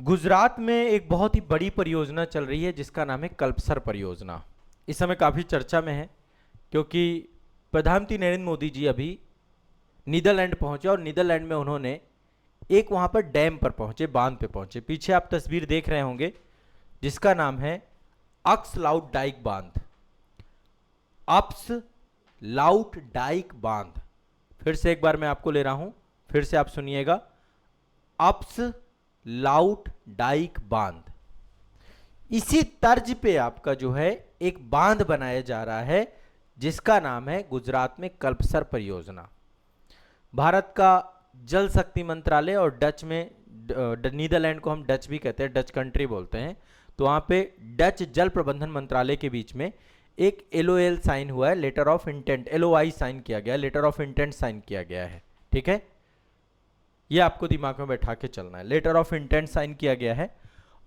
गुजरात में एक बहुत ही बड़ी परियोजना चल रही है जिसका नाम है कल्पसर परियोजना। इस समय काफ़ी चर्चा में है क्योंकि प्रधानमंत्री नरेंद्र मोदी जी अभी नीदरलैंड पहुंचे और नीदरलैंड में उन्होंने एक वहां पर डैम पर पहुंचे, बांध पे पहुंचे। पीछे आप तस्वीर देख रहे होंगे जिसका नाम है अक्स लाउट डाइक बांध। अप्स लाउट डाइक बांध, फिर से एक बार मैं आपको ले रहा हूं, फिर से आप सुनिएगा। अप्स लाउट डाइक बांध। इसी तर्ज पे आपका जो है एक बांध बनाया जा रहा है जिसका नाम है गुजरात में कल्पसर परियोजना। भारत का जल शक्ति मंत्रालय और डच में नीदरलैंड को हम डच भी कहते हैं, डच कंट्री बोलते हैं, तो वहां पे डच जल प्रबंधन मंत्रालय के बीच में एक एलओएल साइन हुआ है, letter of intent, LOI sign किया गया है, लेटर ऑफ इंटेंट साइन किया गया है। ठीक है, ये आपको दिमाग में बैठा के चलना है। लेटर ऑफ इंटेंट साइन किया गया है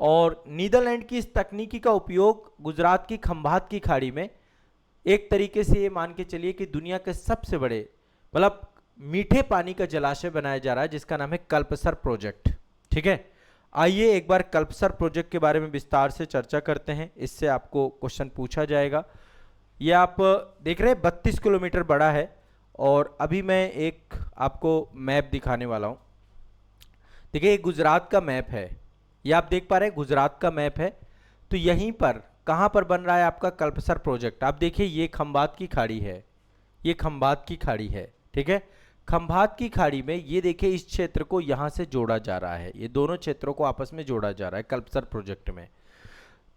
और नीदरलैंड की इस तकनीकी का उपयोग गुजरात की खंभात की खाड़ी में एक तरीके से ये मान के चलिए कि दुनिया के सबसे बड़े मतलब मीठे पानी का जलाशय बनाया जा रहा है जिसका नाम है कल्पसर प्रोजेक्ट। ठीक है, आइए एक बार कल्पसर प्रोजेक्ट के बारे में विस्तार से चर्चा करते हैं। इससे आपको क्वेश्चन पूछा जाएगा। ये आप देख रहे हैं 32 किलोमीटर बड़ा है और अभी मैं एक आपको मैप दिखाने वाला हूं। देखिए, एक गुजरात का मैप है, ये आप देख पा रहे हैं गुजरात का मैप है। तो यहीं पर कहां पर बन रहा है आपका कल्पसर प्रोजेक्ट। आप देखिए, ये खंभात की खाड़ी है, ये खंभात की खाड़ी है। ठीक है, खंभात की खाड़ी में ये देखिए इस क्षेत्र को यहां से जोड़ा जा रहा है, ये दोनों क्षेत्रों को आपस में जोड़ा जा रहा है कल्पसर प्रोजेक्ट में।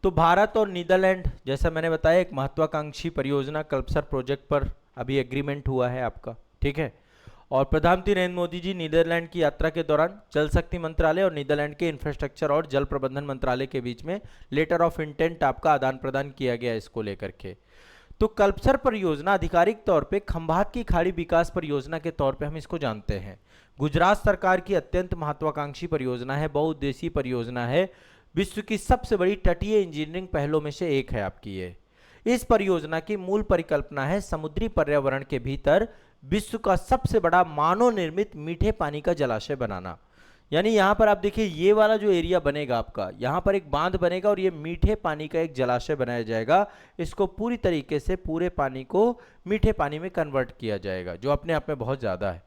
तो भारत और नीदरलैंड, जैसा मैंने बताया, एक महत्वाकांक्षी परियोजना कल्पसर प्रोजेक्ट पर अभी एग्रीमेंट हुआ है आपका। ठीक है, और प्रधानमंत्री नरेंद्र मोदी जी नीदरलैंड की यात्रा के दौरान जल शक्ति मंत्रालय और नीदरलैंड के इंफ्रास्ट्रक्चर और जल प्रबंधन मंत्रालय के बीच में लेटर ऑफ इंटेंट आपका आदान प्रदान किया गया इसको लेकर के। तो कल्पसर परियोजना आधिकारिक तौर पे खंभात की खाड़ी विकास परियोजना के तौर पे हम इसको जानते हैं। गुजरात सरकार की अत्यंत महत्वाकांक्षी परियोजना है, बहुउद्देशीय परियोजना है, विश्व की सबसे बड़ी तटीय इंजीनियरिंग पहलों में से एक है आपकी ये। इस परियोजना की मूल परिकल्पना है समुद्री पर्यावरण के भीतर विश्व का सबसे बड़ा मानव निर्मित मीठे पानी का जलाशय बनाना। यानी यहां पर आप देखिए, ये वाला जो एरिया बनेगा आपका, यहां पर एक बांध बनेगा और ये मीठे पानी का एक जलाशय बनाया जाएगा। इसको पूरी तरीके से पूरे पानी को मीठे पानी में कन्वर्ट किया जाएगा, जो अपने आप में बहुत ज्यादा है।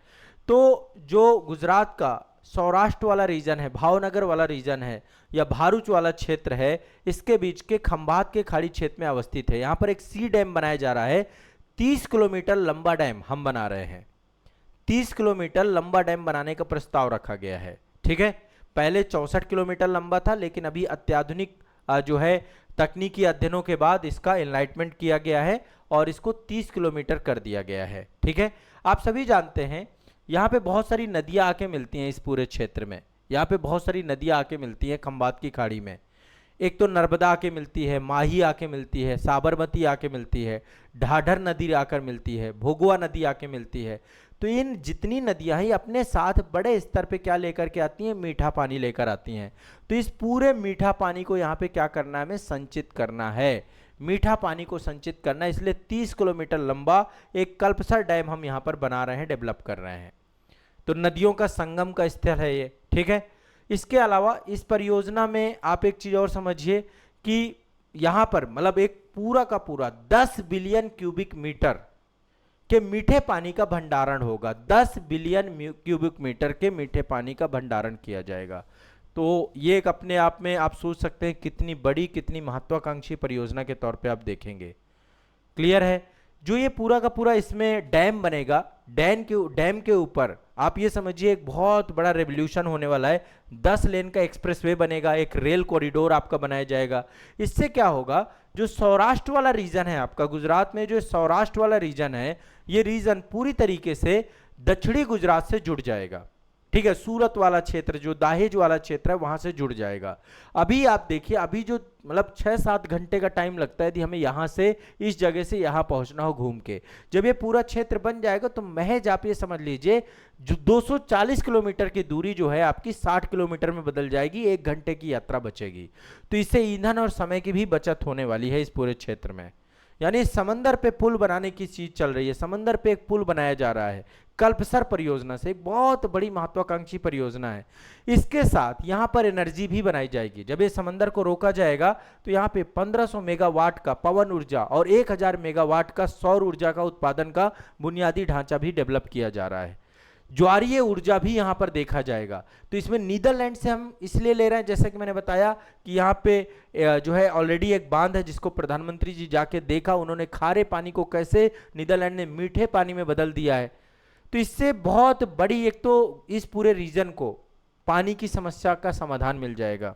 तो जो गुजरात का सौराष्ट्र वाला रीजन है, भावनगर वाला रीजन है या भारूच वाला क्षेत्र है, इसके बीच के खंभात के खाड़ी क्षेत्र में अवस्थित है। यहां पर एक सी डैम बनाया जा रहा है, 30 किलोमीटर लंबा डैम हम बना रहे हैं। 30 किलोमीटर लंबा डैम बनाने का प्रस्ताव रखा गया है। ठीक है, पहले 64 किलोमीटर लंबा था, लेकिन अभी अत्याधुनिक जो है तकनीकी अध्ययनों के बाद इसका एनलाइटमेंट किया गया है और इसको 30 किलोमीटर कर दिया गया है। ठीक है, आप सभी जानते हैं यहाँ पे बहुत सारी नदियां आके मिलती हैं इस पूरे क्षेत्र में। यहाँ पे बहुत सारी नदियां आके मिलती हैं खंभात की खाड़ी में। एक तो नर्मदा आके मिलती है, माही आके मिलती है, साबरमती आके मिलती है, ढाढर नदी आकर मिलती है, भोगवा नदी आके मिलती है। तो इन जितनी नदियां हैं अपने साथ बड़े स्तर पे क्या लेकर के आती हैं, मीठा पानी लेकर आती हैं। तो इस पूरे मीठा पानी को यहाँ पे क्या करना है, हमें संचित करना है, मीठा पानी को संचित करना है। इसलिए 30 किलोमीटर लंबा एक कल्पसर डैम हम यहाँ पर बना रहे हैं, डेवलप कर रहे हैं। तो नदियों का संगम का स्थल है ये। ठीक है, इसके अलावा इस परियोजना में आप एक चीज और समझिए कि यहां पर मतलब एक पूरा का पूरा 10 बिलियन क्यूबिक मीटर के मीठे पानी का भंडारण होगा। 10 बिलियन क्यूबिक मीटर के मीठे पानी का भंडारण किया जाएगा। तो ये एक अपने आप में आप सोच सकते हैं कितनी बड़ी, कितनी महत्वाकांक्षी परियोजना के तौर पे आप देखेंगे। क्लियर है। जो ये पूरा का पूरा इसमें डैम बनेगा, डैम के ऊपर आप ये समझिए एक बहुत बड़ा रेवोल्यूशन होने वाला है। 10 लेन का एक्सप्रेसवे बनेगा, एक रेल कॉरिडोर आपका बनाया जाएगा। इससे क्या होगा, जो सौराष्ट्र वाला रीजन है आपका गुजरात में, जो सौराष्ट्र वाला रीजन है, ये रीजन पूरी तरीके से दक्षिणी गुजरात से जुड़ जाएगा। ठीक है, सूरत वाला क्षेत्र, जो दाहेज वाला क्षेत्र है, वहां से जुड़ जाएगा। अभी आप देखिए, अभी जो मतलब 6-7 घंटे का टाइम लगता है यदि हमें यहां से इस जगह से यहां पहुंचना हो घूम के। जब ये पूरा क्षेत्र बन जाएगा तो महज आप ये समझ लीजिए जो 240 किलोमीटर की दूरी जो है आपकी 60 किलोमीटर में बदल जाएगी, 1 घंटे की यात्रा बचेगी। तो इससे ईंधन और समय की भी बचत होने वाली है इस पूरे क्षेत्र में। यानी समंदर पे पुल बनाने की चीज चल रही है, समंदर पे एक पुल बनाया जा रहा है, कल्पसर परियोजना से, एक बहुत बड़ी महत्वाकांक्षी परियोजना है। इसके साथ यहाँ पर एनर्जी भी बनाई जाएगी। जब ये समंदर को रोका जाएगा तो यहाँ पे 1500 मेगावाट का पवन ऊर्जा और 1000 मेगावाट का सौर ऊर्जा का उत्पादन का बुनियादी ढांचा भी डेवलप किया जा रहा है। ज्वारीय ऊर्जा भी यहां पर देखा जाएगा। तो इसमें नीदरलैंड से हम इसलिए ले रहे हैं, जैसे कि मैंने बताया कि यहाँ पे जो है ऑलरेडी एक बांध है जिसको प्रधानमंत्री जी जाके देखा, उन्होंने खारे पानी को कैसे नीदरलैंड ने मीठे पानी में बदल दिया है। तो इससे बहुत बड़ी, एक तो इस पूरे रीजन को पानी की समस्या का समाधान मिल जाएगा,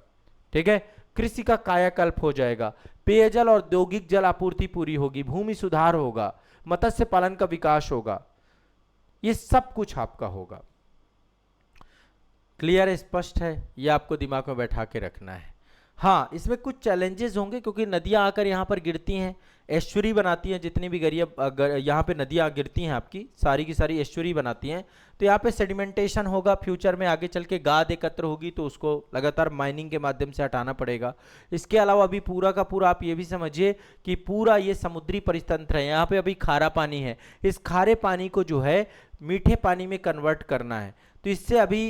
ठीक है, कृषि का कायाकल्प हो जाएगा, पेयजल और औद्योगिक जल आपूर्ति पूरी होगी, भूमि सुधार होगा, मत्स्य पालन का विकास होगा, ये सब कुछ आपका होगा। क्लियर, स्पष्ट है, ये आपको दिमाग में बैठा के रखना है। हाँ, इसमें कुछ चैलेंजेस होंगे क्योंकि नदियां आकर यहाँ पर गिरती हैं, एस्चुरी बनाती हैं, जितनी भी यहाँ पे नदियां गिरती हैं आपकी सारी की सारी एस्चुरी बनाती हैं। तो यहाँ पे सेडिमेंटेशन होगा, फ्यूचर में आगे चल के गाद एकत्र होगी तो उसको लगातार माइनिंग के माध्यम से हटाना पड़ेगा। इसके अलावा अभी पूरा का पूरा आप ये भी समझिए कि पूरा ये समुद्री परितंत्र है, यहाँ पे अभी खारा पानी है, इस खारे पानी को जो है मीठे पानी में कन्वर्ट करना है। तो इससे अभी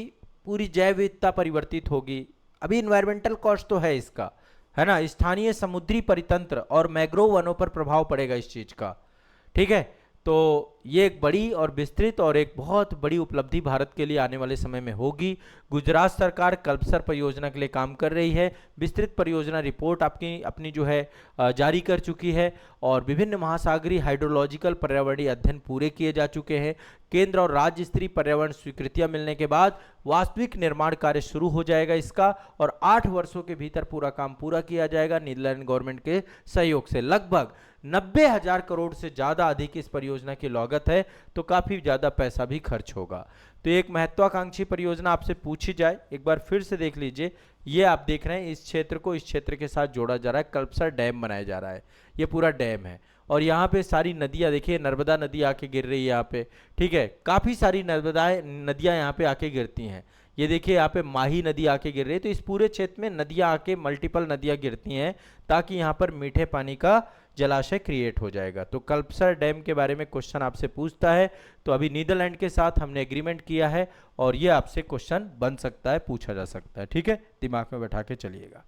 पूरी जैव विविधता परिवर्तित होगी। अभी इन्वायरमेंटल कॉस्ट तो है इसका, है ना, स्थानीय समुद्री परितंत्र और मैंग्रोव वनों पर प्रभाव पड़ेगा इस चीज का, ठीक है। तो ये एक बड़ी और विस्तृत और एक बहुत बड़ी उपलब्धि भारत के लिए आने वाले समय में होगी। गुजरात सरकार कल्पसर परियोजना के लिए काम कर रही है। विस्तृत परियोजना रिपोर्ट आपकी अपनी जो है जारी कर चुकी है और विभिन्न महासागरीय हाइड्रोलॉजिकल पर्यावरणीय अध्ययन पूरे किए जा चुके हैं। केंद्र और राज्य स्तरीय पर्यावरण स्वीकृतियां मिलने के बाद वास्तविक निर्माण कार्य शुरू हो जाएगा इसका, और 8 वर्षों के भीतर पूरा काम पूरा किया जाएगा नीदरलैंड गवर्नमेंट के सहयोग से। लगभग 90,000 करोड़ से ज्यादा अधिक इस परियोजना की लागत है, तो काफी ज्यादा पैसा भी खर्च होगा। तो एक महत्वाकांक्षी परियोजना आपसे पूछी जाए, एक बार फिर से देख लीजिए। ये आप देख रहे हैं, इस क्षेत्र को इस क्षेत्र के साथ जोड़ा जा रहा है, कल्पसर डैम बनाया जा रहा है। ये पूरा डैम है और यहाँ पे सारी नदियाँ देखिए, नर्मदा नदी आके गिर रही है यहाँ पे, ठीक है, काफी सारी नदियाँ यहाँ पे आके गिरती हैं। ये देखिए यहाँ पे माही नदी आके गिर रही है। तो इस पूरे क्षेत्र में नदियाँ आके मल्टीपल नदियाँ गिरती हैं ताकि यहाँ पर मीठे पानी का जलाशय क्रिएट हो जाएगा। तो कल्पसर डैम के बारे में क्वेश्चन आपसे पूछता है तो अभी नीदरलैंड के साथ हमने एग्रीमेंट किया है और ये आपसे क्वेश्चन बन सकता है, पूछा जा सकता है, ठीक है, दिमाग में बैठा के चलिएगा।